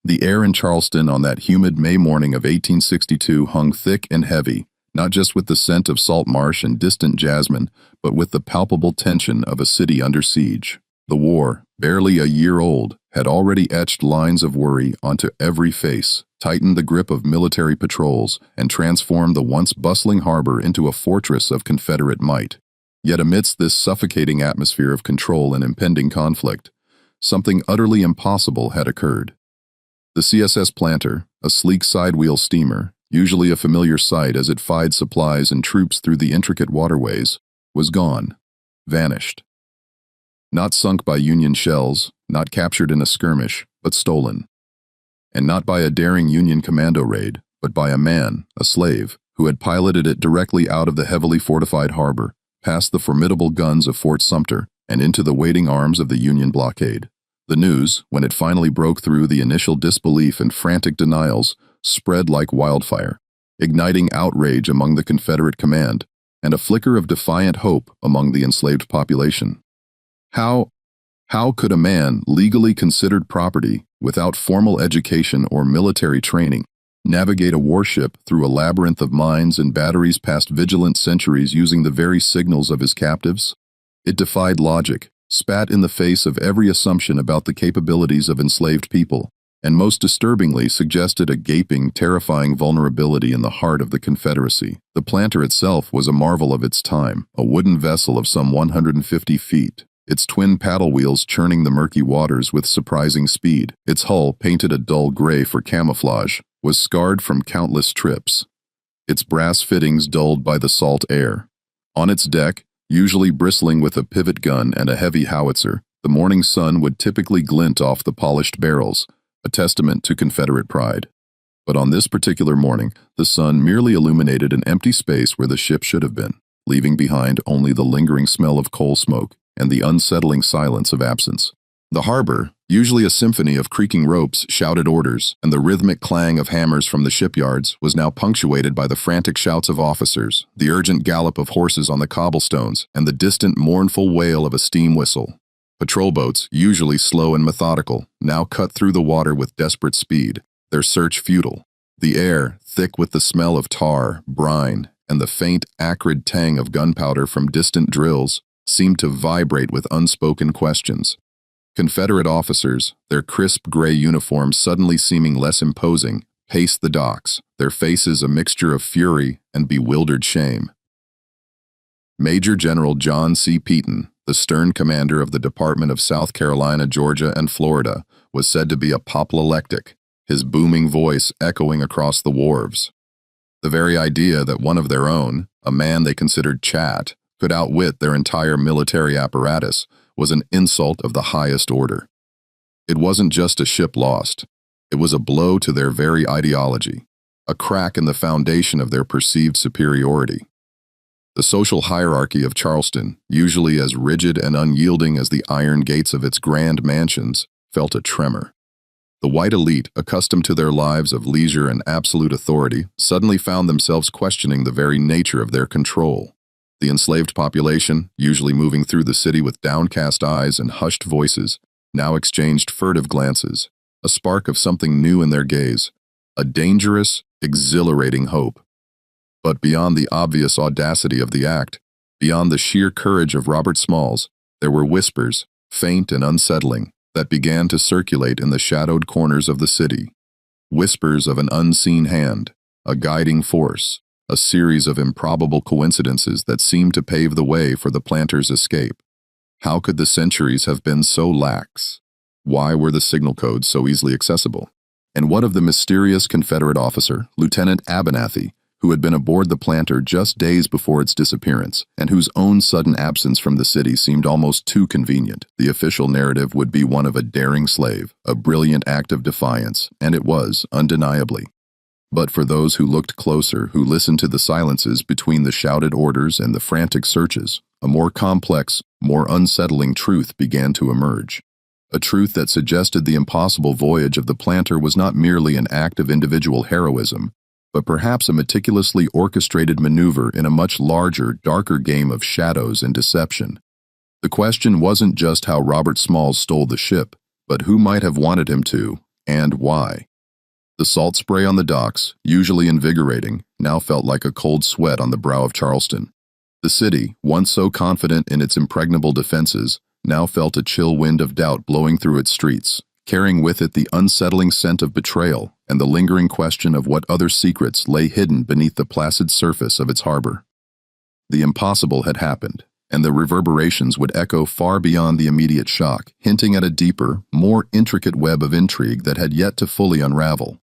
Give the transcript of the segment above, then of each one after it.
The air in Charleston on that humid May morning of 1862 hung thick and heavy, not just with the scent of salt marsh and distant jasmine, but with the palpable tension of a city under siege. The war, barely a year old, had already etched lines of worry onto every face, tightened the grip of military patrols, and transformed the once bustling harbor into a fortress of Confederate might. Yet amidst this suffocating atmosphere of control and impending conflict, something utterly impossible had occurred. The CSS Planter, a sleek sidewheel steamer, usually a familiar sight as it fied supplies and troops through the intricate waterways, was gone, vanished. Not sunk by Union shells, not captured in a skirmish, but stolen. And not by a daring Union commando raid, but by a man, a slave, who had piloted it directly out of the heavily fortified harbor, past the formidable guns of Fort Sumter, and into the waiting arms of the Union blockade. The news, when it finally broke through the initial disbelief and frantic denials, spread like wildfire, igniting outrage among the Confederate command and a flicker of defiant hope among the enslaved population. How could a man legally considered property, without formal education or military training, navigate a warship through a labyrinth of mines and batteries past vigilant sentries using the very signals of his captives? It defied logic, spat in the face of every assumption about the capabilities of enslaved people, and most disturbingly suggested a gaping, terrifying vulnerability in the heart of the Confederacy. The Planter itself was a marvel of its time, a wooden vessel of some 150 feet, its twin paddle wheels churning the murky waters with surprising speed. Its hull, painted a dull gray for camouflage, was scarred from countless trips, its brass fittings dulled by the salt air. On its deck, usually bristling with a pivot gun and a heavy howitzer, the morning sun would typically glint off the polished barrels, a testament to Confederate pride. But on this particular morning, the sun merely illuminated an empty space where the ship should have been, leaving behind only the lingering smell of coal smoke and the unsettling silence of absence. The harbor, usually a symphony of creaking ropes, shouted orders, and the rhythmic clang of hammers from the shipyards, was now punctuated by the frantic shouts of officers, the urgent gallop of horses on the cobblestones, and the distant mournful wail of a steam whistle. Patrol boats, usually slow and methodical, now cut through the water with desperate speed, their search futile. The air, thick with the smell of tar, brine, and the faint, acrid tang of gunpowder from distant drills, seemed to vibrate with unspoken questions. Confederate officers, their crisp gray uniforms suddenly seeming less imposing, paced the docks, their faces a mixture of fury and bewildered shame. Major General John C. Peaton, the stern commander of the Department of South Carolina, Georgia, and Florida, was said to be apoplectic, his booming voice echoing across the wharves. The very idea that one of their own, a man they considered chat, could outwit their entire military apparatus was an insult of the highest order. It wasn't just a ship lost. It was a blow to their very ideology, a crack in the foundation of their perceived superiority. The social hierarchy of Charleston, usually as rigid and unyielding as the iron gates of its grand mansions, felt a tremor. The white elite, accustomed to their lives of leisure and absolute authority, suddenly found themselves questioning the very nature of their control. The enslaved population, usually moving through the city with downcast eyes and hushed voices, now exchanged furtive glances, a spark of something new in their gaze, a dangerous, exhilarating hope. But beyond the obvious audacity of the act, beyond the sheer courage of Robert Smalls, there were whispers, faint and unsettling, that began to circulate in the shadowed corners of the city. Whispers of an unseen hand, a guiding force, a series of improbable coincidences that seemed to pave the way for the Planter's escape. How could the centuries have been so lax? Why were the signal codes so easily accessible? And what of the mysterious Confederate officer, Lieutenant Abernathy, who had been aboard the Planter just days before its disappearance, and whose own sudden absence from the city seemed almost too convenient? The official narrative would be one of a daring slave, a brilliant act of defiance, and it was, undeniably. But for those who looked closer, who listened to the silences between the shouted orders and the frantic searches, a more complex, more unsettling truth began to emerge. A truth that suggested the impossible voyage of the Planter was not merely an act of individual heroism, but perhaps a meticulously orchestrated maneuver in a much larger, darker game of shadows and deception. The question wasn't just how Robert Smalls stole the ship, but who might have wanted him to, and why. The salt spray on the docks, usually invigorating, now felt like a cold sweat on the brow of Charleston. The city, once so confident in its impregnable defenses, now felt a chill wind of doubt blowing through its streets, carrying with it the unsettling scent of betrayal and the lingering question of what other secrets lay hidden beneath the placid surface of its harbor. The impossible had happened, and the reverberations would echo far beyond the immediate shock, hinting at a deeper, more intricate web of intrigue that had yet to fully unravel.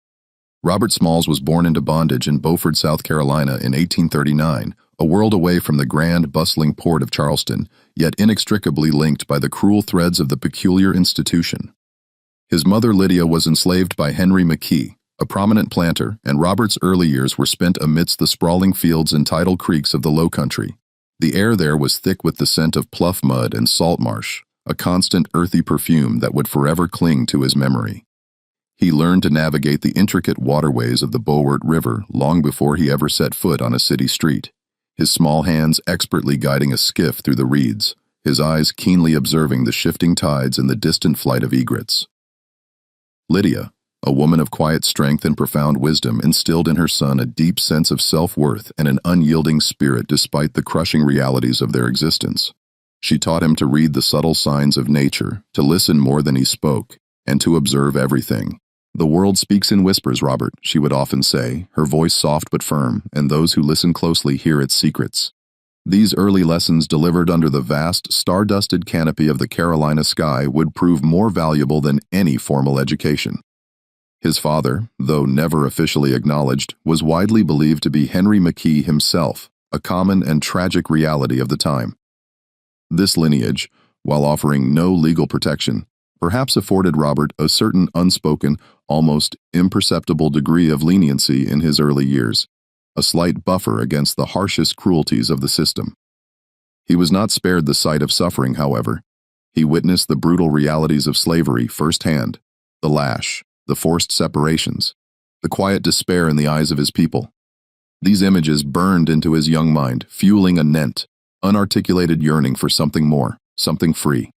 Robert Smalls was born into bondage in Beaufort, South Carolina in 1839, a world away from the grand, bustling port of Charleston, yet inextricably linked by the cruel threads of the peculiar institution. His mother Lydia was enslaved by Henry McKee, a prominent planter, and Robert's early years were spent amidst the sprawling fields and tidal creeks of the Low Country. The air there was thick with the scent of plough mud and salt marsh, a constant earthy perfume that would forever cling to his memory. He learned to navigate the intricate waterways of the Beaufort River long before he ever set foot on a city street, his small hands expertly guiding a skiff through the reeds, his eyes keenly observing the shifting tides and the distant flight of egrets. Lydia, a woman of quiet strength and profound wisdom, instilled in her son a deep sense of self-worth and an unyielding spirit despite the crushing realities of their existence. She taught him to read the subtle signs of nature, to listen more than he spoke, and to observe everything. "The world speaks in whispers, Robert," she would often say, her voice soft but firm, and those who listen closely hear its secrets. These early lessons delivered under the vast, star-dusted canopy of the Carolina sky would prove more valuable than any formal education. His father, though never officially acknowledged, was widely believed to be Henry McKee himself, a common and tragic reality of the time. This lineage, while offering no legal protection, perhaps afforded Robert a certain unspoken, almost imperceptible degree of leniency in his early years, a slight buffer against the harshest cruelties of the system. He was not spared the sight of suffering, however. He witnessed the brutal realities of slavery firsthand, the lash, the forced separations, the quiet despair in the eyes of his people. These images burned into his young mind, fueling a unarticulated yearning for something more, something free.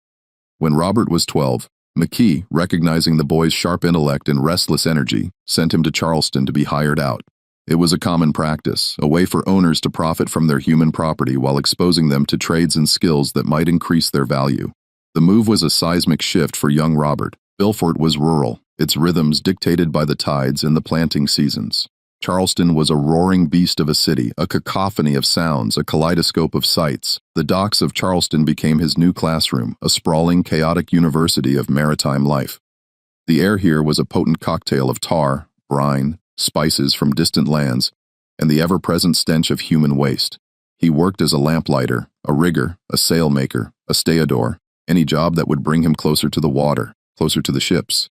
When Robert was 12, McKee, recognizing the boy's sharp intellect and restless energy, sent him to Charleston to be hired out. It was a common practice, a way for owners to profit from their human property while exposing them to trades and skills that might increase their value. The move was a seismic shift for young Robert. Beaufort was rural, its rhythms dictated by the tides and the planting seasons. Charleston was a roaring beast of a city, a cacophony of sounds, a kaleidoscope of sights. The docks of Charleston became his new classroom, a sprawling, chaotic university of maritime life. The air here was a potent cocktail of tar, brine, spices from distant lands, and the ever-present stench of human waste. He worked as a lamplighter, a rigger, a sailmaker, a stevedore, any job that would bring him closer to the water, closer to the ships.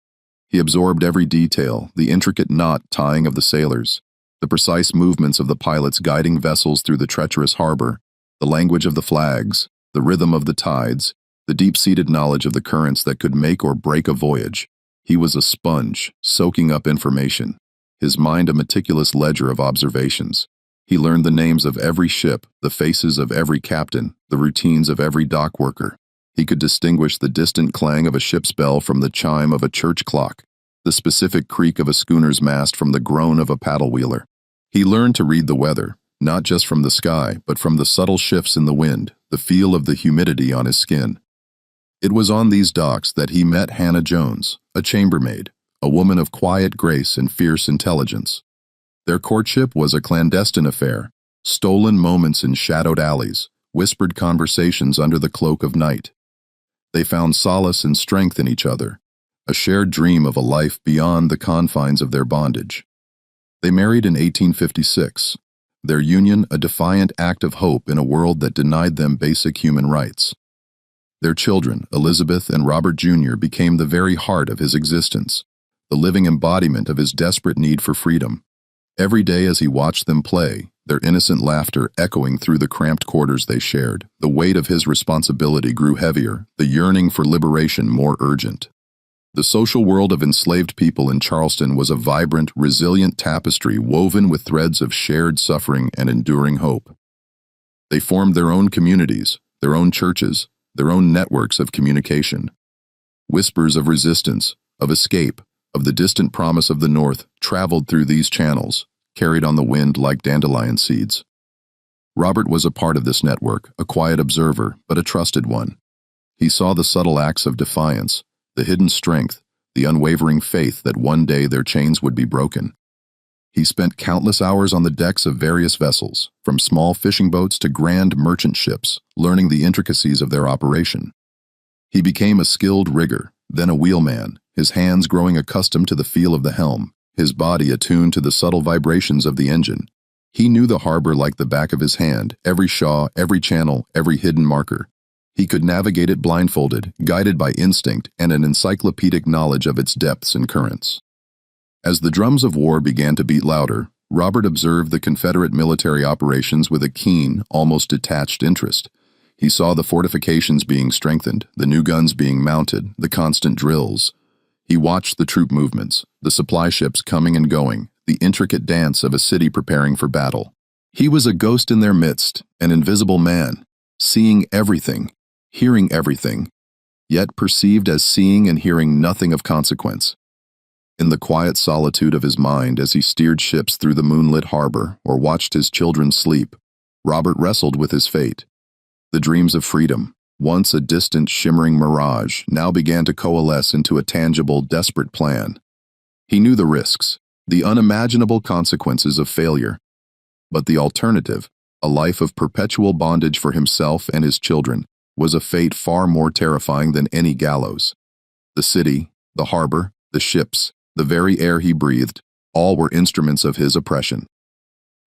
He absorbed every detail, the intricate knot tying of the sailors, the precise movements of the pilots guiding vessels through the treacherous harbor, the language of the flags, the rhythm of the tides, the deep-seated knowledge of the currents that could make or break a voyage. He was a sponge, soaking up information, his mind a meticulous ledger of observations. He learned the names of every ship, the faces of every captain, the routines of every dock worker. He could distinguish the distant clang of a ship's bell from the chime of a church clock, the specific creak of a schooner's mast from the groan of a paddle-wheeler. He learned to read the weather, not just from the sky, but from the subtle shifts in the wind, the feel of the humidity on his skin. It was on these docks that he met Hannah Jones, a chambermaid, a woman of quiet grace and fierce intelligence. Their courtship was a clandestine affair, stolen moments in shadowed alleys, whispered conversations under the cloak of night. They found solace and strength in each other, a shared dream of a life beyond the confines of their bondage. They married in 1856, their union a defiant act of hope in a world that denied them basic human rights. Their children, Elizabeth and Robert Jr., became the very heart of his existence, the living embodiment of his desperate need for freedom. Every day as he watched them play, their innocent laughter echoing through the cramped quarters they shared, the weight of his responsibility grew heavier, the yearning for liberation more urgent. The social world of enslaved people in Charleston was a vibrant, resilient tapestry woven with threads of shared suffering and enduring hope. They formed their own communities, their own churches, their own networks of communication. Whispers of resistance, of escape, of the distant promise of the North traveled through these channels, carried on the wind like dandelion seeds. Robert was a part of this network, a quiet observer, but a trusted one. He saw the subtle acts of defiance, the hidden strength, the unwavering faith that one day their chains would be broken. He spent countless hours on the decks of various vessels, from small fishing boats to grand merchant ships, learning the intricacies of their operation. He became a skilled rigger, then a wheelman, his hands growing accustomed to the feel of the helm, his body attuned to the subtle vibrations of the engine. He knew the harbor like the back of his hand, every shaw, every channel, every hidden marker. He could navigate it blindfolded, guided by instinct and an encyclopedic knowledge of its depths and currents. As the drums of war began to beat louder, Robert observed the Confederate military operations with a keen, almost detached interest. He saw the fortifications being strengthened, the new guns being mounted, the constant drills. He watched the troop movements, the supply ships coming and going, the intricate dance of a city preparing for battle. He was a ghost in their midst, an invisible man, seeing everything, hearing everything, yet perceived as seeing and hearing nothing of consequence. In the quiet solitude of his mind as he steered ships through the moonlit harbor or watched his children sleep, Robert wrestled with his fate. The dreams of freedom, once a distant, shimmering mirage, now began to coalesce into a tangible, desperate plan. He knew the risks, the unimaginable consequences of failure. But the alternative, a life of perpetual bondage for himself and his children, was a fate far more terrifying than any gallows. The city, the harbor, the ships, the very air he breathed, all were instruments of his oppression.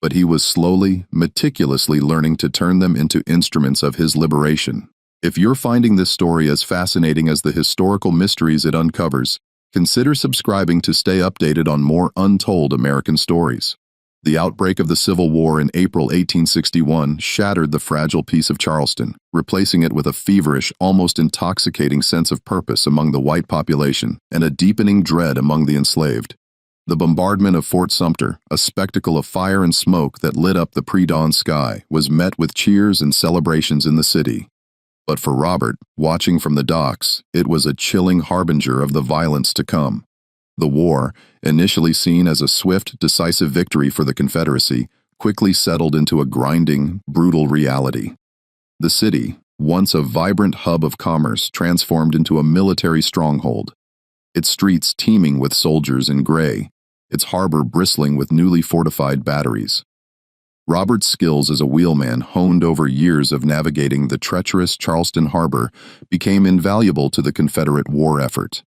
But he was slowly, meticulously learning to turn them into instruments of his liberation. If you're finding this story as fascinating as the historical mysteries it uncovers, consider subscribing to stay updated on more untold American stories. The outbreak of the Civil War in April 1861 shattered the fragile peace of Charleston, replacing it with a feverish, almost intoxicating sense of purpose among the white population and a deepening dread among the enslaved. The bombardment of Fort Sumter, a spectacle of fire and smoke that lit up the pre-dawn sky, was met with cheers and celebrations in the city. But for Robert, watching from the docks, it was a chilling harbinger of the violence to come. The war, initially seen as a swift, decisive victory for the Confederacy, quickly settled into a grinding, brutal reality. The city, once a vibrant hub of commerce, transformed into a military stronghold. Its streets teeming with soldiers in gray, its harbor bristling with newly fortified batteries. Robert's skills as a wheelman, honed over years of navigating the treacherous Charleston harbor, became invaluable to the Confederate war effort.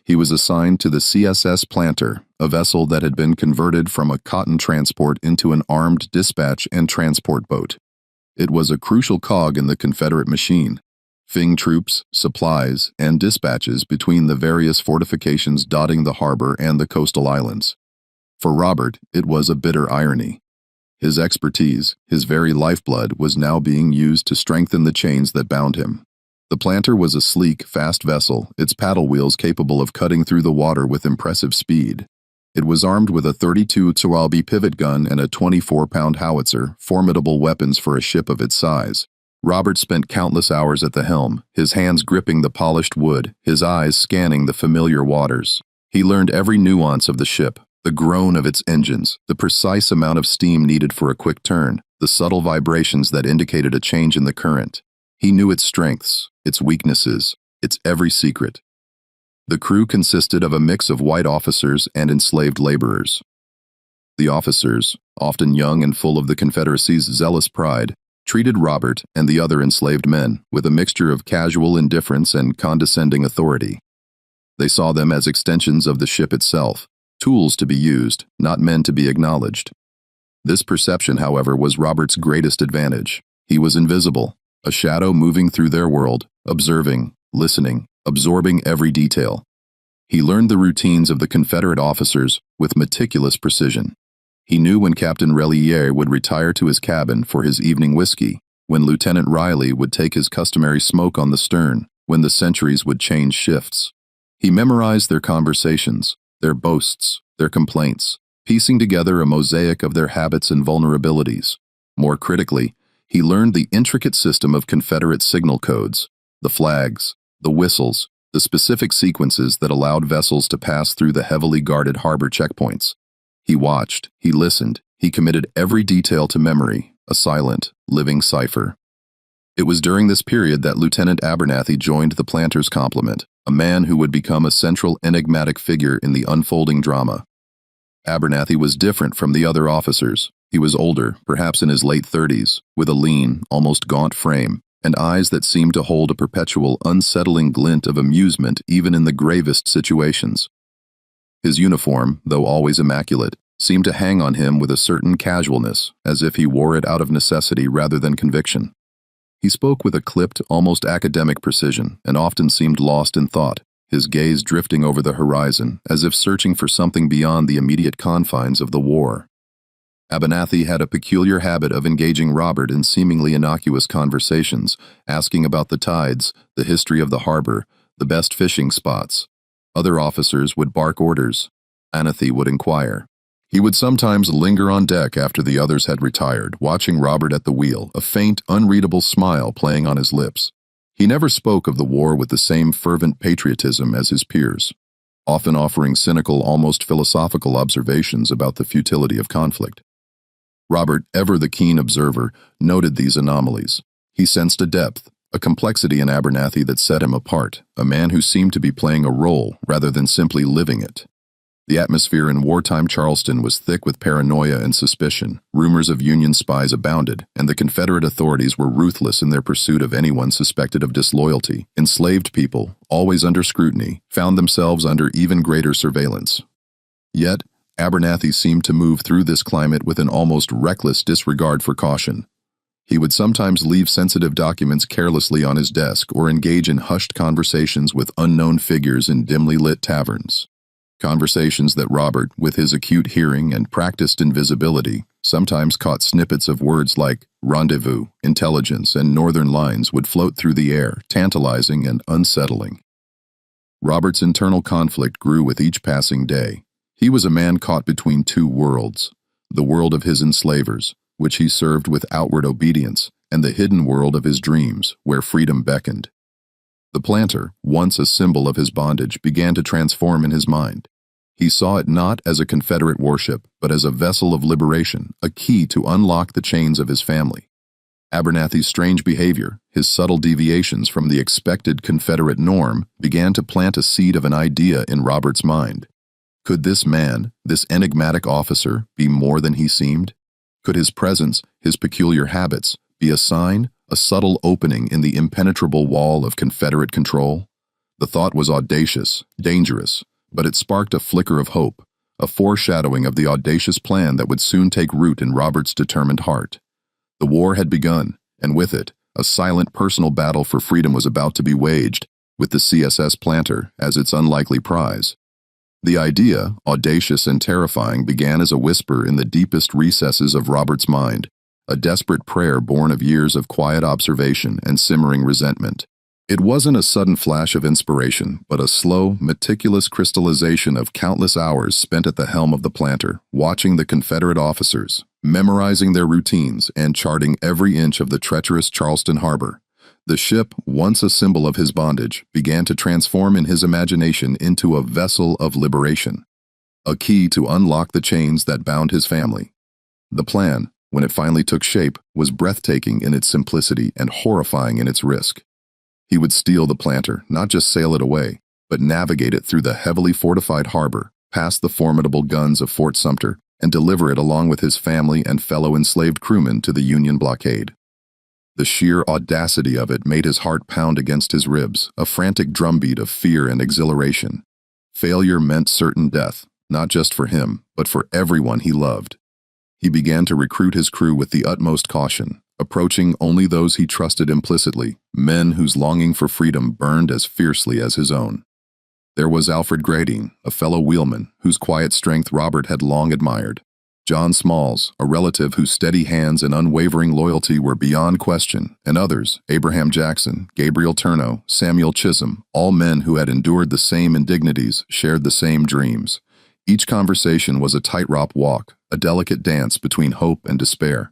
He was assigned to the CSS Planter, a vessel that had been converted from a cotton transport into an armed dispatch and transport boat. It was a crucial cog in the Confederate machine, fing troops, supplies, and dispatches between the various fortifications dotting the harbor and the coastal islands. For Robert, it was a bitter irony. His expertise, his very lifeblood, was now being used to strengthen the chains that bound him. The Planter was a sleek, fast vessel, its paddle wheels capable of cutting through the water with impressive speed. It was armed with a 32 Tsualbi pivot gun and a 24-pound howitzer, formidable weapons for a ship of its size. Robert spent countless hours at the helm, his hands gripping the polished wood, his eyes scanning the familiar waters. He learned every nuance of the ship, the groan of its engines, the precise amount of steam needed for a quick turn, the subtle vibrations that indicated a change in the current. He knew its strengths, its weaknesses, its every secret. The crew consisted of a mix of white officers and enslaved laborers. The officers, often young and full of the Confederacy's zealous pride, treated Robert and the other enslaved men with a mixture of casual indifference and condescending authority. They saw them as extensions of the ship itself, tools to be used, not men to be acknowledged. This perception, however, was Robert's greatest advantage. He was invisible, a shadow moving through their world, observing, listening, absorbing every detail. He learned the routines of the Confederate officers with meticulous precision. He knew when Captain Relier would retire to his cabin for his evening whiskey, when Lieutenant Riley would take his customary smoke on the stern, when the sentries would change shifts. He memorized their conversations, their boasts, their complaints, piecing together a mosaic of their habits and vulnerabilities. More critically, he learned the intricate system of Confederate signal codes, the flags, the whistles, the specific sequences that allowed vessels to pass through the heavily guarded harbor checkpoints. He watched, he listened, he committed every detail to memory, a silent, living cipher. It was during this period that Lieutenant Abernathy joined the Planters' complement, a man who would become a central enigmatic figure in the unfolding drama. Abernathy was different from the other officers. He was older, perhaps in his late 30s, with a lean, almost gaunt frame, and eyes that seemed to hold a perpetual, unsettling glint of amusement even in the gravest situations. His uniform, though always immaculate, seemed to hang on him with a certain casualness, as if he wore it out of necessity rather than conviction. He spoke with a clipped, almost academic precision, and often seemed lost in thought, his gaze drifting over the horizon, as if searching for something beyond the immediate confines of the war. Abernathy had a peculiar habit of engaging Robert in seemingly innocuous conversations, asking about the tides, the history of the harbor, the best fishing spots. Other officers would bark orders. Abernathy would inquire. He would sometimes linger on deck after the others had retired, watching Robert at the wheel, a faint, unreadable smile playing on his lips. He never spoke of the war with the same fervent patriotism as his peers, often offering cynical, almost philosophical observations about the futility of conflict. Robert, ever the keen observer, noted these anomalies. He sensed a depth, a complexity in Abernathy that set him apart, a man who seemed to be playing a role rather than simply living it. The atmosphere in wartime Charleston was thick with paranoia and suspicion. Rumors of Union spies abounded, and the Confederate authorities were ruthless in their pursuit of anyone suspected of disloyalty. Enslaved people, always under scrutiny, found themselves under even greater surveillance. Yet, Abernathy seemed to move through this climate with an almost reckless disregard for caution. He would sometimes leave sensitive documents carelessly on his desk or engage in hushed conversations with unknown figures in dimly lit taverns. Conversations that Robert, with his acute hearing and practiced invisibility, sometimes caught snippets of words like rendezvous, intelligence, and northern lines would float through the air, tantalizing and unsettling. Robert's internal conflict grew with each passing day. He was a man caught between two worlds, the world of his enslavers, which he served with outward obedience, and the hidden world of his dreams, where freedom beckoned. The planter, once a symbol of his bondage, began to transform in his mind. He saw it not as a Confederate warship, but as a vessel of liberation, a key to unlock the chains of his family. Abernathy's strange behavior, his subtle deviations from the expected Confederate norm, began to plant a seed of an idea in Robert's mind. Could this man, this enigmatic officer, be more than he seemed? Could his presence, his peculiar habits, be a sign, a subtle opening in the impenetrable wall of Confederate control? The thought was audacious, dangerous, but it sparked a flicker of hope, a foreshadowing of the audacious plan that would soon take root in Robert's determined heart. The war had begun, and with it, a silent personal battle for freedom was about to be waged, with the CSS Planter as its unlikely prize. The idea, audacious and terrifying, began as a whisper in the deepest recesses of Robert's mind, a desperate prayer born of years of quiet observation and simmering resentment. It wasn't a sudden flash of inspiration, but a slow, meticulous crystallization of countless hours spent at the helm of the Planter, watching the Confederate officers, memorizing their routines, and charting every inch of the treacherous Charleston harbor. The ship, once a symbol of his bondage, began to transform in his imagination into a vessel of liberation, a key to unlock the chains that bound his family. The plan, when it finally took shape, was breathtaking in its simplicity and horrifying in its risk. He would steal the Planter, not just sail it away, but navigate it through the heavily fortified harbor, past the formidable guns of Fort Sumter, and deliver it along with his family and fellow enslaved crewmen to the Union blockade. The sheer audacity of it made his heart pound against his ribs, a frantic drumbeat of fear and exhilaration. Failure meant certain death, not just for him, but for everyone he loved. He began to recruit his crew with the utmost caution, approaching only those he trusted implicitly, men whose longing for freedom burned as fiercely as his own. There was Alfred Grading, a fellow wheelman, whose quiet strength Robert had long admired. John Smalls, a relative whose steady hands and unwavering loyalty were beyond question, and others, Abraham Jackson, Gabriel Turno, Samuel Chisholm, all men who had endured the same indignities, shared the same dreams. Each conversation was a tightrope walk, a delicate dance between hope and despair.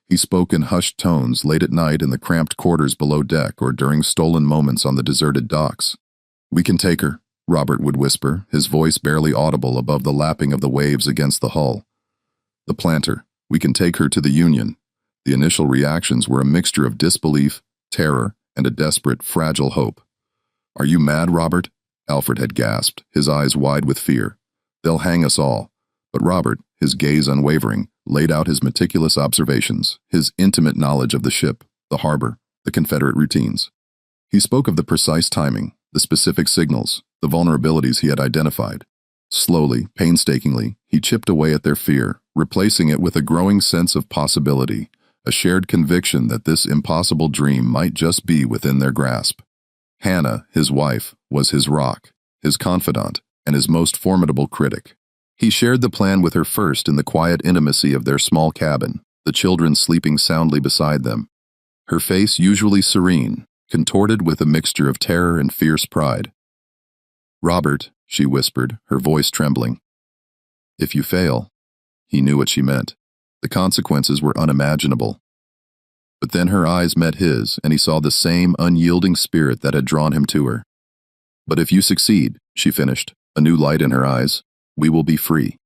He spoke in hushed tones late at night in the cramped quarters below deck or during stolen moments on the deserted docks. "We can take her," Robert would whisper, his voice barely audible above the lapping of the waves against the hull. "The planter. We can take her to the Union." The initial reactions were a mixture of disbelief, terror, and a desperate, fragile hope. "Are you mad, Robert?" Alfred had gasped, his eyes wide with fear. "They'll hang us all." But Robert, his gaze unwavering, laid out his meticulous observations, his intimate knowledge of the ship, the harbor, the Confederate routines. He spoke of the precise timing, the specific signals, the vulnerabilities he had identified. Slowly, painstakingly, he chipped away at their fear, replacing it with a growing sense of possibility, a shared conviction that this impossible dream might just be within their grasp. Hannah, his wife, was his rock, his confidant, and his most formidable critic. He shared the plan with her first in the quiet intimacy of their small cabin, the children sleeping soundly beside them. Her face usually serene, contorted with a mixture of terror and fierce pride. "Robert," she whispered, her voice trembling. "If you fail," he knew what she meant. The consequences were unimaginable. But then her eyes met his, and he saw the same unyielding spirit that had drawn him to her. "But if you succeed," she finished, a new light in her eyes, "we will be free."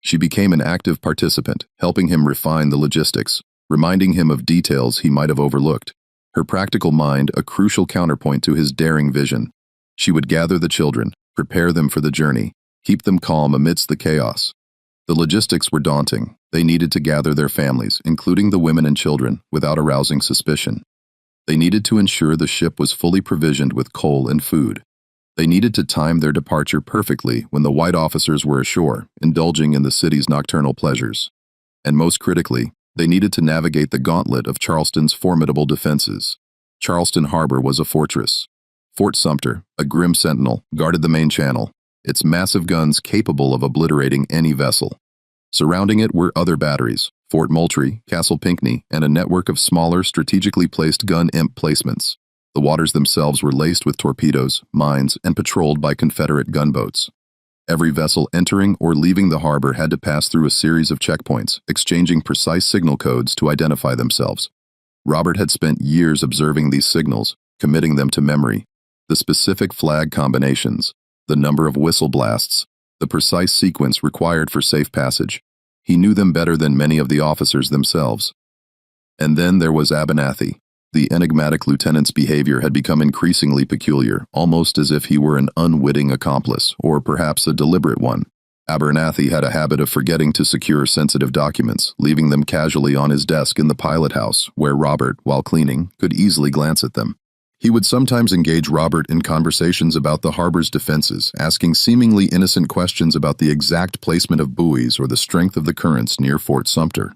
She became an active participant, helping him refine the logistics, reminding him of details he might have overlooked. Her practical mind a crucial counterpoint to his daring vision. She would gather the children, prepare them for the journey, keep them calm amidst the chaos. The logistics were daunting. They needed to gather their families, including the women and children, without arousing suspicion. They needed to ensure the ship was fully provisioned with coal and food. They needed to time their departure perfectly when the white officers were ashore, indulging in the city's nocturnal pleasures. And most critically, they needed to navigate the gauntlet of Charleston's formidable defenses. Charleston Harbor was a fortress. Fort Sumter, a grim sentinel, guarded the main channel, its massive guns capable of obliterating any vessel. Surrounding it were other batteries, Fort Moultrie, Castle Pinckney, and a network of smaller, strategically placed gun emplacements. The waters themselves were laced with torpedoes, mines, and patrolled by Confederate gunboats. Every vessel entering or leaving the harbor had to pass through a series of checkpoints, exchanging precise signal codes to identify themselves. Robert had spent years observing these signals, committing them to memory. The specific flag combinations, the number of whistle blasts, the precise sequence required for safe passage. He knew them better than many of the officers themselves. And then there was Abernathy. The enigmatic lieutenant's behavior had become increasingly peculiar, almost as if he were an unwitting accomplice, or perhaps a deliberate one. Abernathy had a habit of forgetting to secure sensitive documents, leaving them casually on his desk in the pilot house, where Robert, while cleaning, could easily glance at them. He would sometimes engage Robert in conversations about the harbor's defenses, asking seemingly innocent questions about the exact placement of buoys or the strength of the currents near Fort Sumter.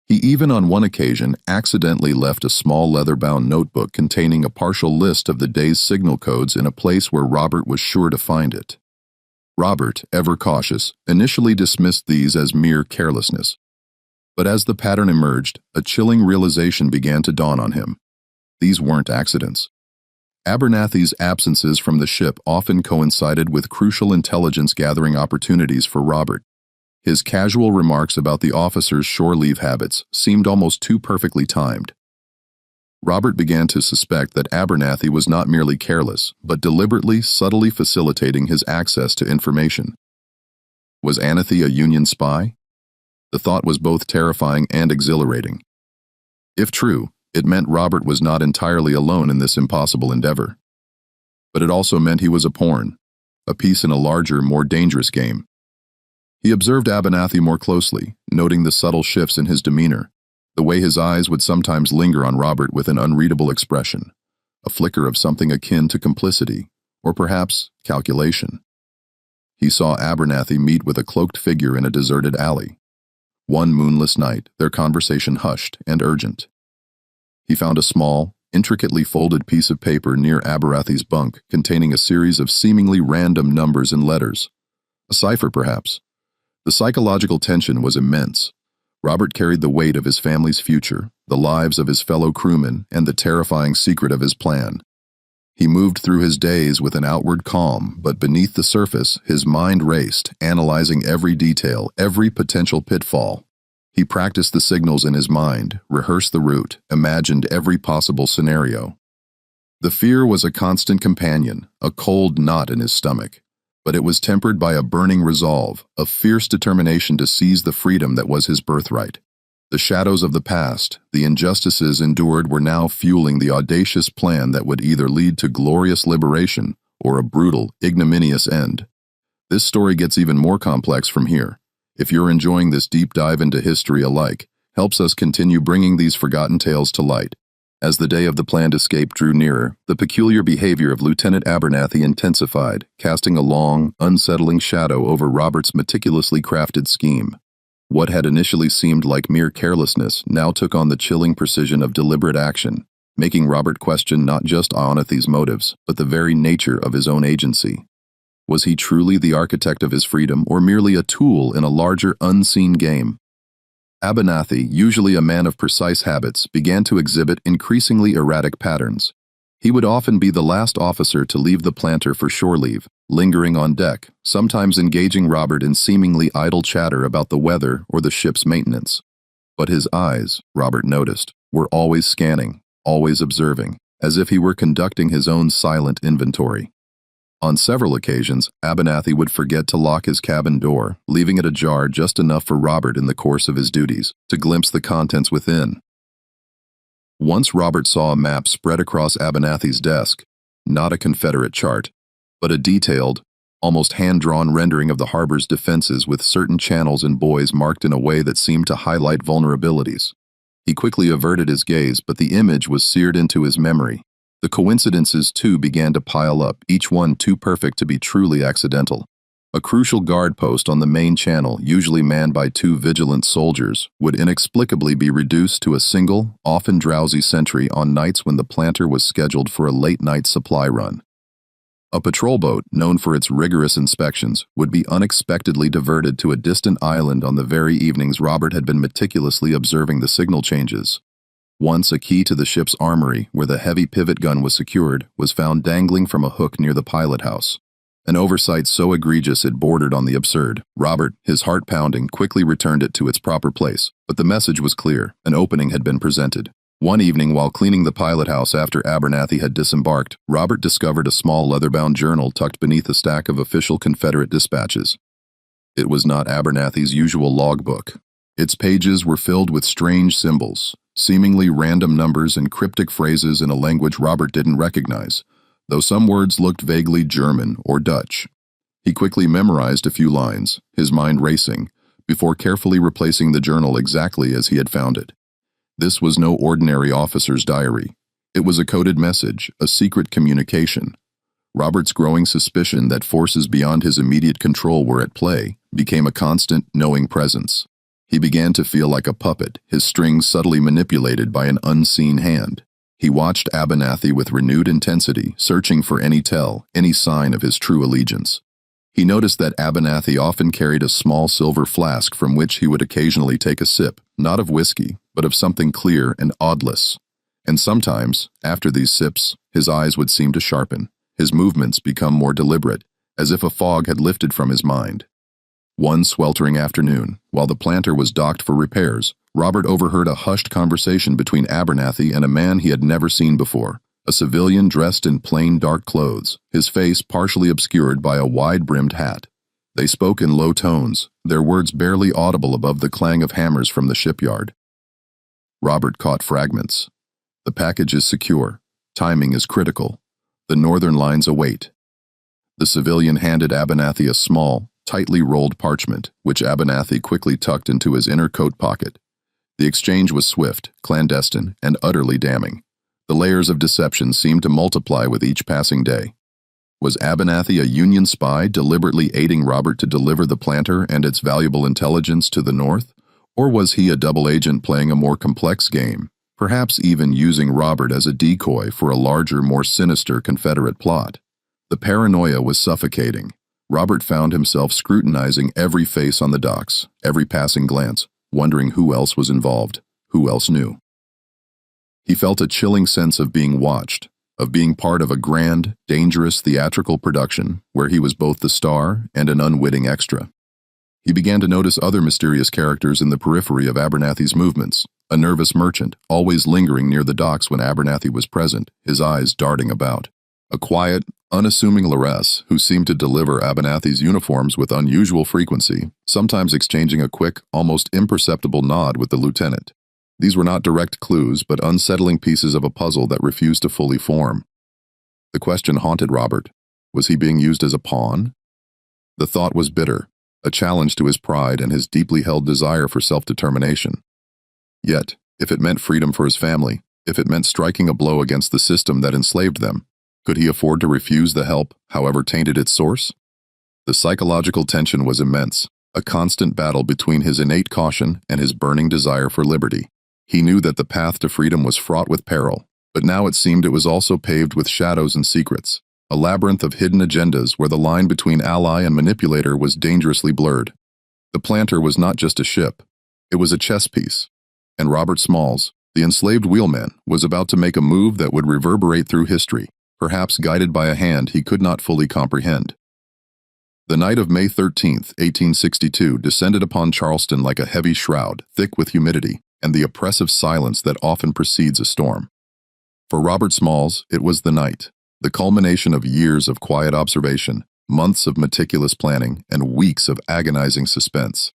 He even on one occasion accidentally left a small leather-bound notebook containing a partial list of the day's signal codes in a place where Robert was sure to find it. Robert, ever cautious, initially dismissed these as mere carelessness. But as the pattern emerged, a chilling realization began to dawn on him. These weren't accidents. Abernathy's absences from the ship often coincided with crucial intelligence-gathering opportunities for Robert. His casual remarks about the officers' shore leave habits seemed almost too perfectly timed. Robert began to suspect that Abernathy was not merely careless, but deliberately, subtly facilitating his access to information. Was Anathy a Union spy? The thought was both terrifying and exhilarating. If true, it meant Robert was not entirely alone in this impossible endeavor. But it also meant he was a pawn, a piece in a larger, more dangerous game. He observed Abernathy more closely, noting the subtle shifts in his demeanor, the way his eyes would sometimes linger on Robert with an unreadable expression, a flicker of something akin to complicity, or perhaps calculation. He saw Abernathy meet with a cloaked figure in a deserted alley. One moonless night, their conversation hushed and urgent. He found a small, intricately folded piece of paper near Abernathy's bunk containing a series of seemingly random numbers and letters. A cipher, perhaps. The psychological tension was immense. Robert carried the weight of his family's future, the lives of his fellow crewmen, and the terrifying secret of his plan. He moved through his days with an outward calm, but beneath the surface, his mind raced, analyzing every detail, every potential pitfall. He practiced the signals in his mind, rehearsed the route, imagined every possible scenario. The fear was a constant companion, a cold knot in his stomach. But it was tempered by a burning resolve, a fierce determination to seize the freedom that was his birthright. The shadows of the past, the injustices endured were now fueling the audacious plan that would either lead to glorious liberation or a brutal, ignominious end. This story gets even more complex from here. If you're enjoying this deep dive into history alike, helps us continue bringing these forgotten tales to light. As the day of the planned escape drew nearer, the peculiar behavior of Lieutenant Abernathy intensified, casting a long, unsettling shadow over Robert's meticulously crafted scheme. What had initially seemed like mere carelessness now took on the chilling precision of deliberate action, making Robert question not just Abernathy's motives, but the very nature of his own agency. Was he truly the architect of his freedom, or merely a tool in a larger, unseen game? Abernathy, usually a man of precise habits, began to exhibit increasingly erratic patterns. He would often be the last officer to leave the planter for shore leave, lingering on deck, sometimes engaging Robert in seemingly idle chatter about the weather or the ship's maintenance. But his eyes, Robert noticed, were always scanning, always observing, as if he were conducting his own silent inventory. On several occasions, Abernathy would forget to lock his cabin door, leaving it ajar just enough for Robert in the course of his duties to glimpse the contents within. Once Robert saw a map spread across Abernathy's desk, not a Confederate chart, but a detailed, almost hand-drawn rendering of the harbor's defenses with certain channels and buoys marked in a way that seemed to highlight vulnerabilities. He quickly averted his gaze, but the image was seared into his memory. The coincidences, too, began to pile up, each one too perfect to be truly accidental. A crucial guard post on the main channel, usually manned by 2 vigilant soldiers, would inexplicably be reduced to a single, often drowsy sentry on nights when the planter was scheduled for a late-night supply run. A patrol boat, known for its rigorous inspections, would be unexpectedly diverted to a distant island on the very evenings Robert had been meticulously observing the signal changes. Once a key to the ship's armory, where the heavy pivot gun was secured, was found dangling from a hook near the pilot house. An oversight so egregious it bordered on the absurd. Robert, his heart pounding, quickly returned it to its proper place, but the message was clear. An opening had been presented. One evening, while cleaning the pilot house after Abernathy had disembarked, Robert discovered a small leather-bound journal tucked beneath a stack of official Confederate dispatches. It was not Abernathy's usual logbook. Its pages were filled with strange symbols, seemingly random numbers and cryptic phrases in a language Robert didn't recognize, though some words looked vaguely German or Dutch. He quickly memorized a few lines, his mind racing, before carefully replacing the journal exactly as he had found it. This was no ordinary officer's diary. It was a coded message, a secret communication. Robert's growing suspicion that forces beyond his immediate control were at play became a constant, knowing presence. He began to feel like a puppet, his strings subtly manipulated by an unseen hand. He watched Abernathy with renewed intensity, searching for any tell, any sign of his true allegiance. He noticed that Abernathy often carried a small silver flask from which he would occasionally take a sip, not of whiskey, but of something clear and odorless. And sometimes, after these sips, his eyes would seem to sharpen, his movements become more deliberate, as if a fog had lifted from his mind. One sweltering afternoon, while the planter was docked for repairs, Robert overheard a hushed conversation between Abernathy and a man he had never seen before, a civilian dressed in plain dark clothes, his face partially obscured by a wide-brimmed hat. They spoke in low tones, their words barely audible above the clang of hammers from the shipyard. Robert caught fragments. The package is secure. Timing is critical. The northern lines await. The civilian handed Abernathy a small, tightly rolled parchment, which Abernathy quickly tucked into his inner coat pocket. The exchange was swift, clandestine, and utterly damning. The layers of deception seemed to multiply with each passing day. Was Abernathy a Union spy deliberately aiding Robert to deliver the planter and its valuable intelligence to the North? Or was he a double agent playing a more complex game, perhaps even using Robert as a decoy for a larger, more sinister Confederate plot? The paranoia was suffocating. Robert found himself scrutinizing every face on the docks, every passing glance, wondering who else was involved, who else knew. He felt a chilling sense of being watched, of being part of a grand, dangerous theatrical production where he was both the star and an unwitting extra. He began to notice other mysterious characters in the periphery of Abernathy's movements, a nervous merchant, always lingering near the docks when Abernathy was present, his eyes darting about. A quiet, unassuming lairess who seemed to deliver Abernathy's uniforms with unusual frequency, sometimes exchanging a quick, almost imperceptible nod with the lieutenant. These were not direct clues, but unsettling pieces of a puzzle that refused to fully form. The question haunted Robert. Was he being used as a pawn? The thought was bitter, a challenge to his pride and his deeply held desire for self-determination. Yet, if it meant freedom for his family, if it meant striking a blow against the system that enslaved them, could he afford to refuse the help, however tainted its source? The psychological tension was immense, a constant battle between his innate caution and his burning desire for liberty. He knew that the path to freedom was fraught with peril, but now it seemed it was also paved with shadows and secrets, a labyrinth of hidden agendas where the line between ally and manipulator was dangerously blurred. The Planter was not just a ship, it was a chess piece, and Robert Smalls, the enslaved wheelman, was about to make a move that would reverberate through history, perhaps guided by a hand he could not fully comprehend. The night of May 13, 1862, descended upon Charleston like a heavy shroud, thick with humidity, and the oppressive silence that often precedes a storm. For Robert Smalls, it was the night, the culmination of years of quiet observation, months of meticulous planning, and weeks of agonizing suspense.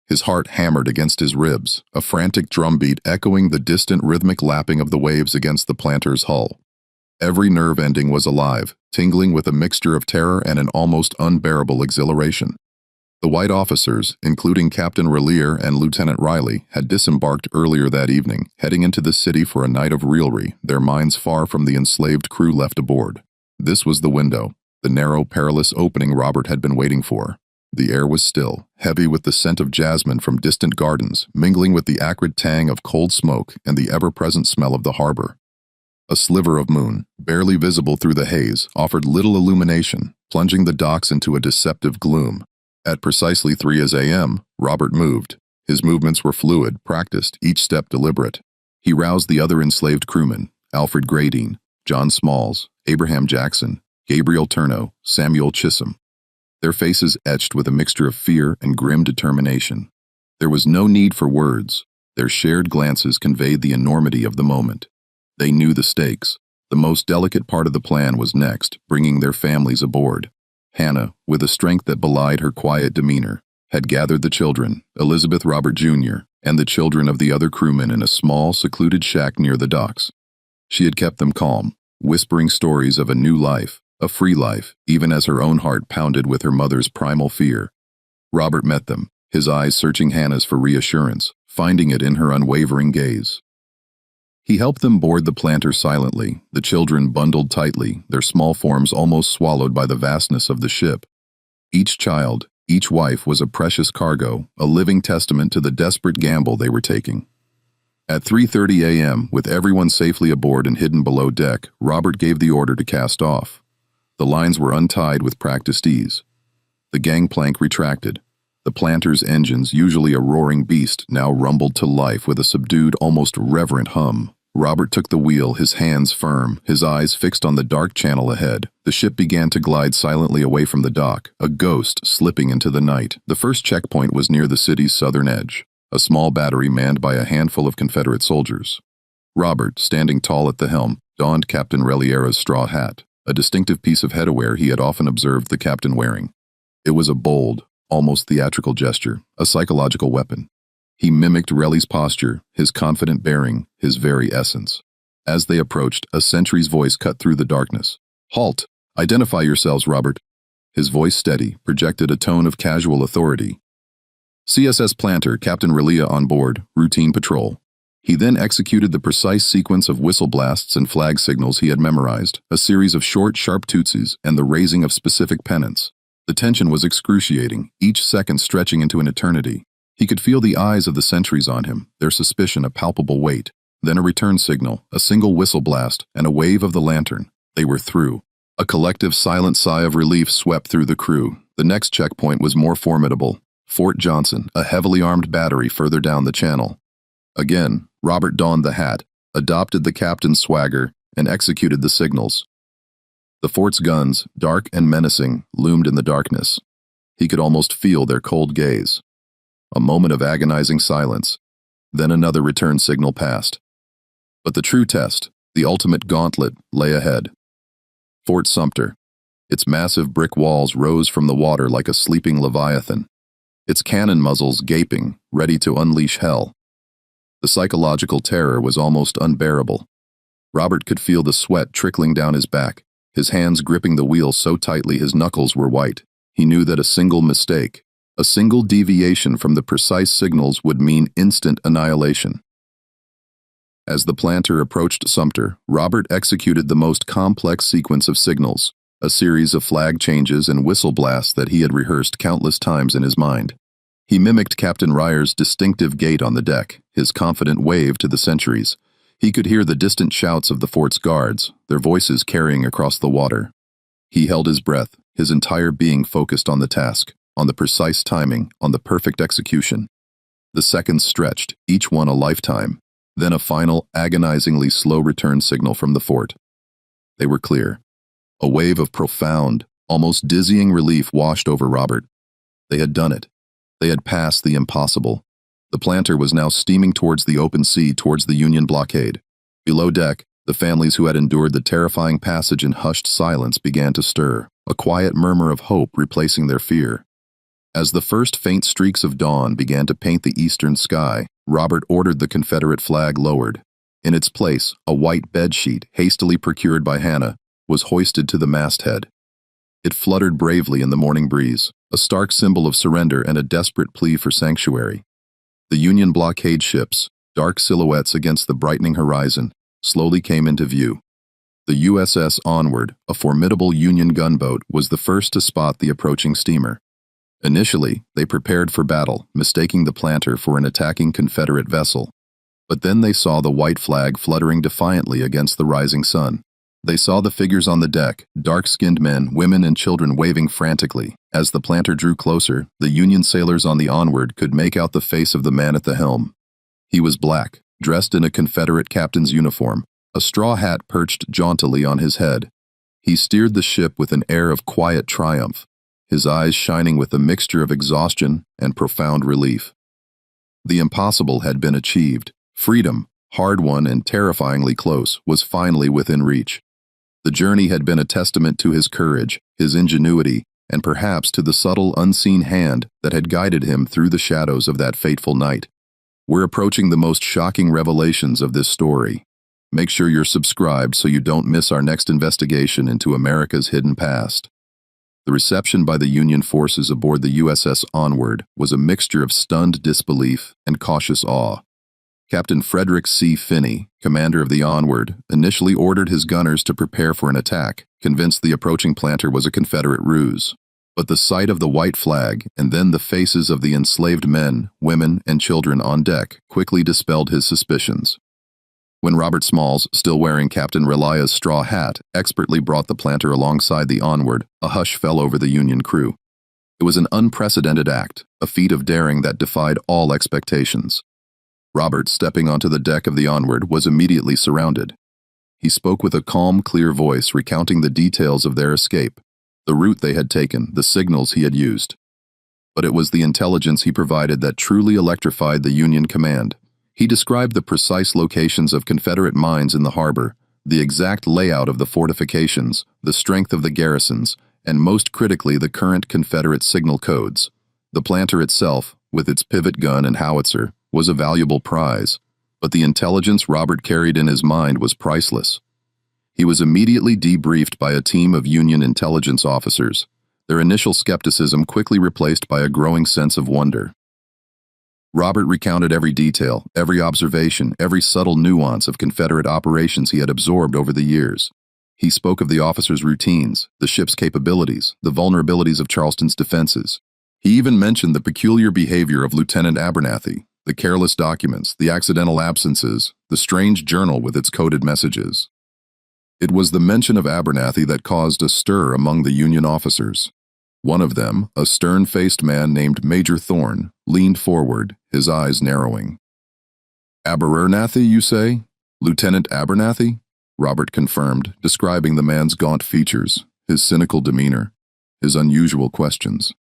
His heart hammered against his ribs, a frantic drumbeat echoing the distant rhythmic lapping of the waves against the Planter's hull. Every nerve ending was alive, tingling with a mixture of terror and an almost unbearable exhilaration. The white officers, including Captain Relier and Lieutenant Riley, had disembarked earlier that evening, heading into the city for a night of revelry, their minds far from the enslaved crew left aboard. This was the window, the narrow, perilous opening Robert had been waiting for. The air was still, heavy with the scent of jasmine from distant gardens, mingling with the acrid tang of cold smoke and the ever-present smell of the harbor. A sliver of moon, barely visible through the haze, offered little illumination, plunging the docks into a deceptive gloom. At precisely 3 a.m., Robert moved. His movements were fluid, practiced, each step deliberate. He roused the other enslaved crewmen, Alfred Gradine, John Smalls, Abraham Jackson, Gabriel Turno, Samuel Chisholm. Their faces etched with a mixture of fear and grim determination. There was no need for words. Their shared glances conveyed the enormity of the moment. They knew the stakes. The most delicate part of the plan was next, bringing their families aboard. Hannah, with a strength that belied her quiet demeanor, had gathered the children, Elizabeth Robert Jr., and the children of the other crewmen in a small, secluded shack near the docks. She had kept them calm, whispering stories of a new life, a free life, even as her own heart pounded with her mother's primal fear. Robert met them, his eyes searching Hannah's for reassurance, finding it in her unwavering gaze. He helped them board the Planter silently, the children bundled tightly, their small forms almost swallowed by the vastness of the ship. Each child, each wife was a precious cargo, a living testament to the desperate gamble they were taking. At 3:30 a.m., with everyone safely aboard and hidden below deck, Robert gave the order to cast off. The lines were untied with practiced ease. The gangplank retracted. The Planter's engines, usually a roaring beast, now rumbled to life with a subdued, almost reverent hum. Robert took the wheel, his hands firm, his eyes fixed on the dark channel ahead. The ship began to glide silently away from the dock, a ghost slipping into the night. The first checkpoint was near the city's southern edge, a small battery manned by a handful of Confederate soldiers. Robert, standing tall at the helm, donned Captain Reliera's straw hat, a distinctive piece of headwear he had often observed the captain wearing. It was a bold, almost theatrical gesture, a psychological weapon. He mimicked Relly's posture, his confident bearing, his very essence. As they approached, a sentry's voice cut through the darkness. "Halt! Identify yourselves, Robert." His voice steady, projected a tone of casual authority. "CSS Planter, Captain Relia on board, routine patrol." He then executed the precise sequence of whistle blasts and flag signals he had memorized, a series of short, sharp tootsies, and the raising of specific pennants. The tension was excruciating, each second stretching into an eternity. He could feel the eyes of the sentries on him, their suspicion a palpable weight. Then a return signal, a single whistle blast, and a wave of the lantern. They were through. A collective silent sigh of relief swept through the crew. The next checkpoint was more formidable. Fort Johnson, a heavily armed battery further down the channel. Again, Robert donned the hat, adopted the captain's swagger, and executed the signals. The fort's guns, dark and menacing, loomed in the darkness. He could almost feel their cold gaze. A moment of agonizing silence. Then another return signal passed. But the true test, the ultimate gauntlet, lay ahead. Fort Sumter. Its massive brick walls rose from the water like a sleeping leviathan, its cannon muzzles gaping, ready to unleash hell. The psychological terror was almost unbearable. Robert could feel the sweat trickling down his back, his hands gripping the wheel so tightly his knuckles were white. He knew that a single mistake, a single deviation from the precise signals would mean instant annihilation. As the planter approached Sumter, Robert executed the most complex sequence of signals, a series of flag changes and whistle blasts that he had rehearsed countless times in his mind. He mimicked Captain Ryer's distinctive gait on the deck, his confident wave to the sentries. He could hear the distant shouts of the fort's guards, their voices carrying across the water. He held his breath, his entire being focused on the task, on the precise timing, on the perfect execution. The seconds stretched, each one a lifetime, then a final, agonizingly slow return signal from the fort. They were clear. A wave of profound, almost dizzying relief washed over Robert. They had done it. They had passed the impossible. The planter was now steaming towards the open sea, towards the Union blockade. Below deck, the families who had endured the terrifying passage in hushed silence began to stir, a quiet murmur of hope replacing their fear. As the first faint streaks of dawn began to paint the eastern sky, Robert ordered the Confederate flag lowered. In its place, a white bedsheet, hastily procured by Hannah, was hoisted to the masthead. It fluttered bravely in the morning breeze, a stark symbol of surrender and a desperate plea for sanctuary. The Union blockade ships, dark silhouettes against the brightening horizon, slowly came into view. The USS Onward, a formidable Union gunboat, was the first to spot the approaching steamer. Initially, they prepared for battle, mistaking the planter for an attacking Confederate vessel. But then they saw the white flag fluttering defiantly against the rising sun. They saw the figures on the deck, dark-skinned men, women, and children waving frantically. As the planter drew closer, the Union sailors on the Onward could make out the face of the man at the helm. He was black, dressed in a Confederate captain's uniform, a straw hat perched jauntily on his head. He steered the ship with an air of quiet triumph, his eyes shining with a mixture of exhaustion and profound relief. The impossible had been achieved. Freedom, hard-won and terrifyingly close, was finally within reach. The journey had been a testament to his courage, his ingenuity, and perhaps to the subtle, unseen hand that had guided him through the shadows of that fateful night. We're approaching the most shocking revelations of this story. Make sure you're subscribed so you don't miss our next investigation into America's hidden past. The reception by the Union forces aboard the USS Onward was a mixture of stunned disbelief and cautious awe. Captain Frederick C. Finney, commander of the Onward, initially ordered his gunners to prepare for an attack, convinced the approaching planter was a Confederate ruse. But the sight of the white flag, and then the faces of the enslaved men, women, and children on deck, quickly dispelled his suspicions. When Robert Smalls, still wearing Captain Relia's straw hat, expertly brought the planter alongside the Onward, a hush fell over the Union crew. It was an unprecedented act, a feat of daring that defied all expectations. Robert, stepping onto the deck of the Onward, was immediately surrounded. He spoke with a calm, clear voice, recounting the details of their escape, the route they had taken, the signals he had used. But it was the intelligence he provided that truly electrified the Union command. He described the precise locations of Confederate mines in the harbor, the exact layout of the fortifications, the strength of the garrisons, and most critically the current Confederate signal codes. The planter itself, with its pivot gun and howitzer, was a valuable prize, but the intelligence Robert carried in his mind was priceless. He was immediately debriefed by a team of Union intelligence officers, their initial skepticism quickly replaced by a growing sense of wonder. Robert recounted every detail, every observation, every subtle nuance of Confederate operations he had absorbed over the years. He spoke of the officers' routines, the ship's capabilities, the vulnerabilities of Charleston's defenses. He even mentioned the peculiar behavior of Lieutenant Abernathy, the careless documents, the accidental absences, the strange journal with its coded messages. It was the mention of Abernathy that caused a stir among the Union officers. One of them, a stern-faced man named Major Thorne, leaned forward, his eyes narrowing. "Abernathy, you say? Lieutenant Abernathy?" Robert confirmed, describing the man's gaunt features, his cynical demeanor, his unusual questions.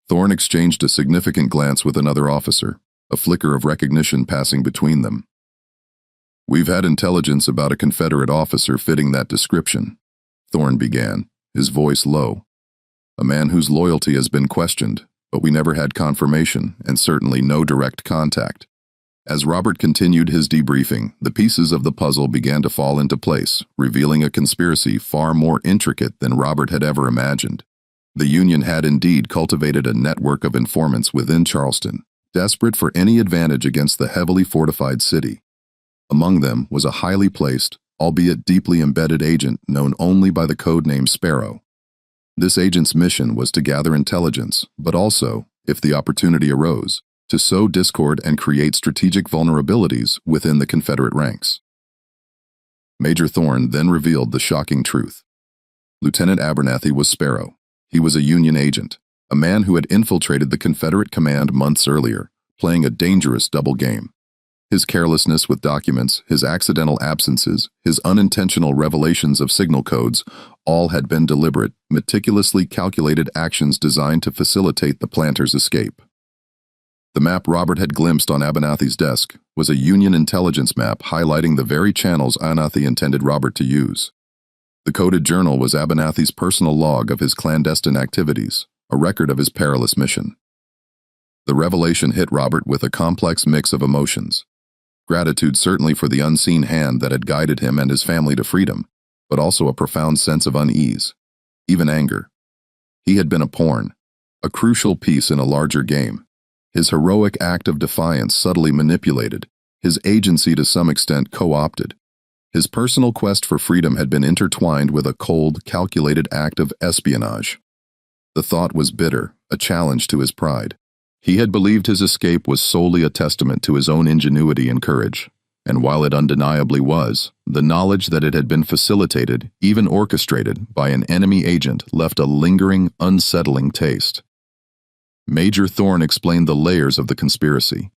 Thorne exchanged a significant glance with another officer. a flicker of recognition passing between them. "We've had intelligence about a Confederate officer fitting that description," Thorne began, his voice low. "A man whose loyalty has been questioned, but we never had confirmation and certainly no direct contact." As Robert continued his debriefing, the pieces of the puzzle began to fall into place, revealing a conspiracy far more intricate than Robert had ever imagined. The Union had indeed cultivated a network of informants within Charleston, desperate for any advantage against the heavily fortified city. Among them was a highly placed, albeit deeply embedded agent known only by the codename Sparrow. This agent's mission was to gather intelligence, but also, if the opportunity arose, to sow discord and create strategic vulnerabilities within the Confederate ranks. Major Thorne then revealed the shocking truth. Lieutenant Abernathy was Sparrow. He was a Union agent, a man who had infiltrated the Confederate command months earlier, playing a dangerous double game. His carelessness with documents, his accidental absences, his unintentional revelations of signal codes, all had been deliberate, meticulously calculated actions designed to facilitate the planters' escape. The map Robert had glimpsed on Abernathy's desk was a Union intelligence map highlighting the very channels Abernathy intended Robert to use. The coded journal was Abernathy's personal log of his clandestine activities, a record of his perilous mission. The revelation hit Robert with a complex mix of emotions. Gratitude certainly for the unseen hand that had guided him and his family to freedom, but also a profound sense of unease, even anger. He had been a pawn, a crucial piece in a larger game. His heroic act of defiance subtly manipulated, his agency to some extent co-opted. His personal quest for freedom had been intertwined with a cold, calculated act of espionage. The thought was bitter, a challenge to his pride. He had believed his escape was solely a testament to his own ingenuity and courage, and while it undeniably was, the knowledge that it had been facilitated, even orchestrated, by an enemy agent left a lingering, unsettling taste. Major Thorne explained the layers of the conspiracy.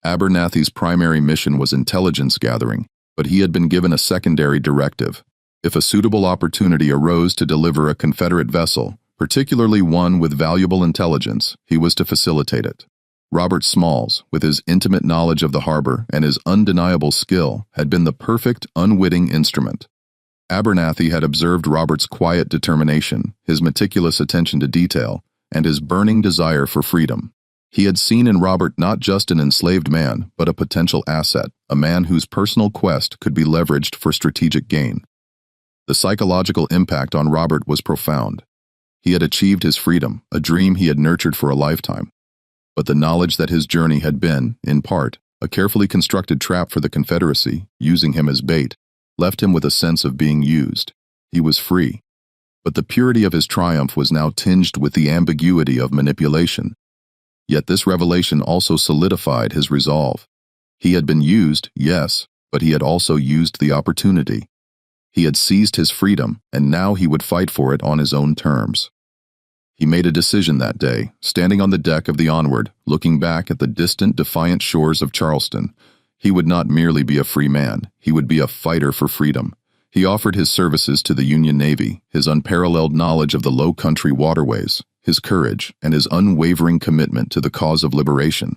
Abernathy's primary mission was intelligence gathering, but he had been given a secondary directive. If a suitable opportunity arose to deliver a Confederate vessel, particularly one with valuable intelligence, he was to facilitate it. Robert Smalls, with his intimate knowledge of the harbor and his undeniable skill, had been the perfect, unwitting instrument. Abernathy had observed Robert's quiet determination, his meticulous attention to detail, and his burning desire for freedom. He had seen in Robert not just an enslaved man, but a potential asset, a man whose personal quest could be leveraged for strategic gain. The psychological impact on Robert was profound. He had achieved his freedom, a dream he had nurtured for a lifetime. But the knowledge that his journey had been, in part, a carefully constructed trap for the Confederacy, using him as bait, left him with a sense of being used. He was free. But the purity of his triumph was now tinged with the ambiguity of manipulation. Yet this revelation also solidified his resolve. He had been used, yes, but he had also used the opportunity. He had seized his freedom, and now he would fight for it on his own terms. He made a decision that day, standing on the deck of the Onward, looking back at the distant, defiant shores of Charleston. He would not merely be a free man, he would be a fighter for freedom. He offered his services to the Union Navy, his unparalleled knowledge of the low-country waterways, his courage, and his unwavering commitment to the cause of liberation.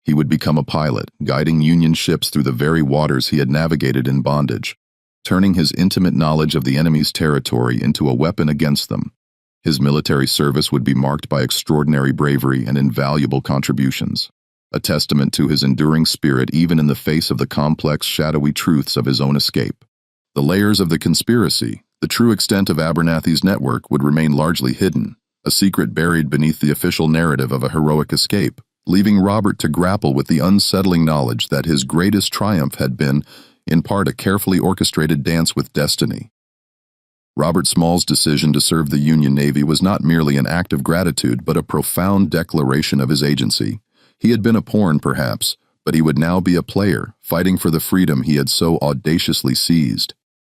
He would become a pilot, guiding Union ships through the very waters he had navigated in bondage, turning his intimate knowledge of the enemy's territory into a weapon against them. His military service would be marked by extraordinary bravery and invaluable contributions, a testament to his enduring spirit even in the face of the complex, shadowy truths of his own escape. The layers of the conspiracy, the true extent of Abernathy's network, would remain largely hidden, a secret buried beneath the official narrative of a heroic escape, leaving Robert to grapple with the unsettling knowledge that his greatest triumph had been, in part, a carefully orchestrated dance with destiny. Robert Small's decision to serve the Union Navy was not merely an act of gratitude, but a profound declaration of his agency. He had been a pawn, perhaps, but he would now be a player, fighting for the freedom he had so audaciously seized.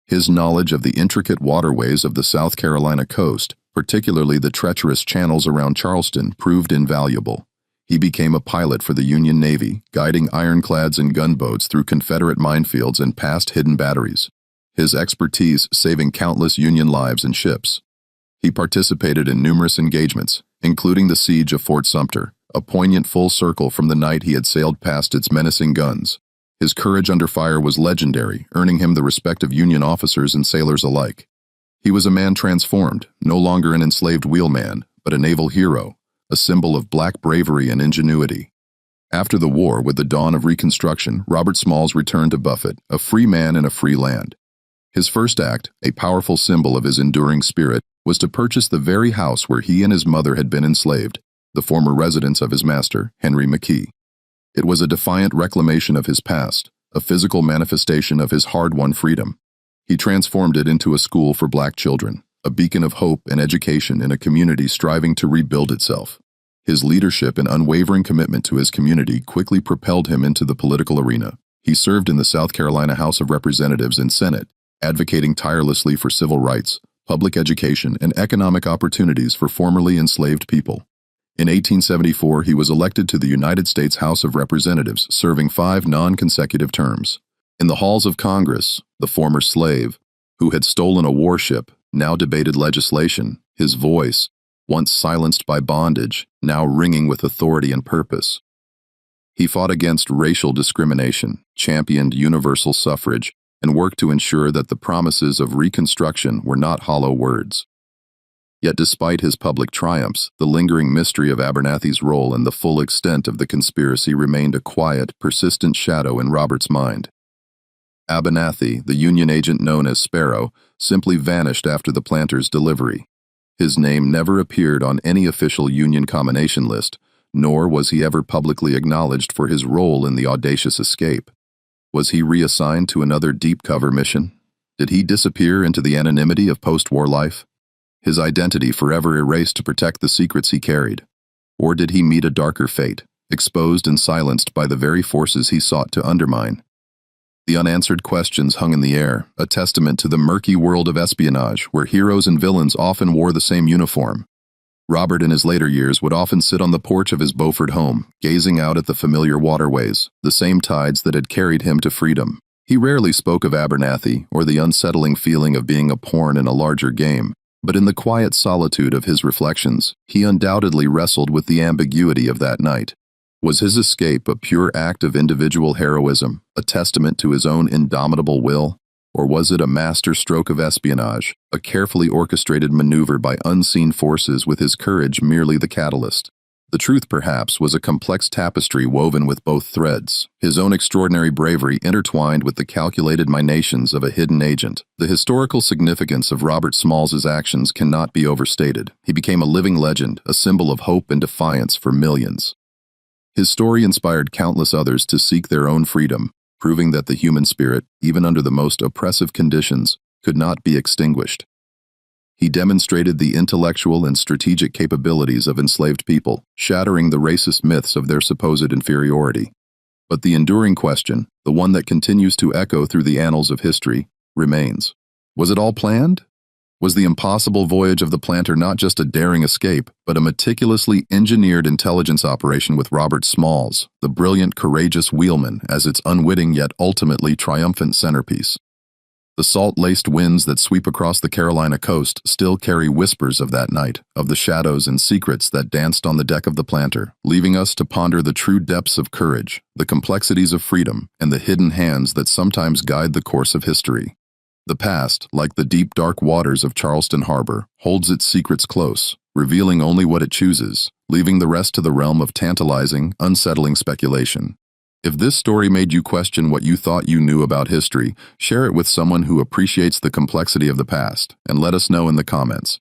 His knowledge of the intricate waterways of the South Carolina coast, particularly the treacherous channels around Charleston, proved invaluable. He became a pilot for the Union Navy, guiding ironclads and gunboats through Confederate minefields and past hidden batteries, his expertise saving countless Union lives and ships. He participated in numerous engagements, including the siege of Fort Sumter, a poignant full circle from the night he had sailed past its menacing guns. His courage under fire was legendary, earning him the respect of Union officers and sailors alike. He was a man transformed, no longer an enslaved wheelman, but a naval hero, a symbol of black bravery and ingenuity. After the war, with the dawn of Reconstruction, Robert Smalls returned to Buffett, a free man in a free land. His first act, a powerful symbol of his enduring spirit, was to purchase the very house where he and his mother had been enslaved, the former residence of his master, Henry McKee. It was a defiant reclamation of his past, a physical manifestation of his hard-won freedom. He transformed it into a school for black children, a beacon of hope and education in a community striving to rebuild itself. His leadership and unwavering commitment to his community quickly propelled him into the political arena. He served in the South Carolina House of Representatives and Senate, advocating tirelessly for civil rights, public education, and economic opportunities for formerly enslaved people. In 1874, he was elected to the United States House of Representatives, serving 5 non-consecutive terms. In the halls of Congress, the former slave, who had stolen a warship, now debated legislation, his voice, once silenced by bondage, now ringing with authority and purpose. He fought against racial discrimination, championed universal suffrage, and worked to ensure that the promises of Reconstruction were not hollow words. Yet despite his public triumphs, the lingering mystery of Abernathy's role and the full extent of the conspiracy remained a quiet, persistent shadow in Robert's mind. Abernathy, the Union agent known as Sparrow, simply vanished after the planter's delivery. His name never appeared on any official Union combination list, nor was he ever publicly acknowledged for his role in the audacious escape. Was he reassigned to another deep-cover mission? Did he disappear into the anonymity of post-war life? His identity forever erased to protect the secrets he carried? Or did he meet a darker fate, exposed and silenced by the very forces he sought to undermine? The unanswered questions hung in the air, a testament to the murky world of espionage, where heroes and villains often wore the same uniform. Robert in his later years would often sit on the porch of his Beaufort home, gazing out at the familiar waterways, the same tides that had carried him to freedom. He rarely spoke of Abernathy or the unsettling feeling of being a pawn in a larger game, but in the quiet solitude of his reflections, he undoubtedly wrestled with the ambiguity of that night. Was his escape a pure act of individual heroism, a testament to his own indomitable will? Or was it a master stroke of espionage, a carefully orchestrated maneuver by unseen forces with his courage merely the catalyst? The truth, perhaps, was a complex tapestry woven with both threads, his own extraordinary bravery intertwined with the calculated machinations of a hidden agent. The historical significance of Robert Smalls's actions cannot be overstated. He became a living legend, a symbol of hope and defiance for millions. His story inspired countless others to seek their own freedom, proving that the human spirit, even under the most oppressive conditions, could not be extinguished. He demonstrated the intellectual and strategic capabilities of enslaved people, shattering the racist myths of their supposed inferiority. But the enduring question, the one that continues to echo through the annals of history, remains. Was it all planned? Was the impossible voyage of the planter not just a daring escape, but a meticulously engineered intelligence operation with Robert Smalls, the brilliant, courageous wheelman, as its unwitting yet ultimately triumphant centerpiece? The salt-laced winds that sweep across the Carolina coast still carry whispers of that night, of the shadows and secrets that danced on the deck of the planter, leaving us to ponder the true depths of courage, the complexities of freedom, and the hidden hands that sometimes guide the course of history. The past, like the deep, dark waters of Charleston Harbor, holds its secrets close, revealing only what it chooses, leaving the rest to the realm of tantalizing, unsettling speculation. If this story made you question what you thought you knew about history, share it with someone who appreciates the complexity of the past, and let us know in the comments.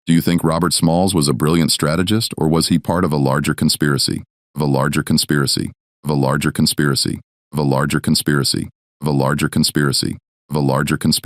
Do you think Robert Smalls was a brilliant strategist, or was he part of a larger conspiracy? Of a larger conspiracy? Of a larger conspiracy? Of a larger conspiracy? Of a larger conspiracy? Of a larger conspiracy?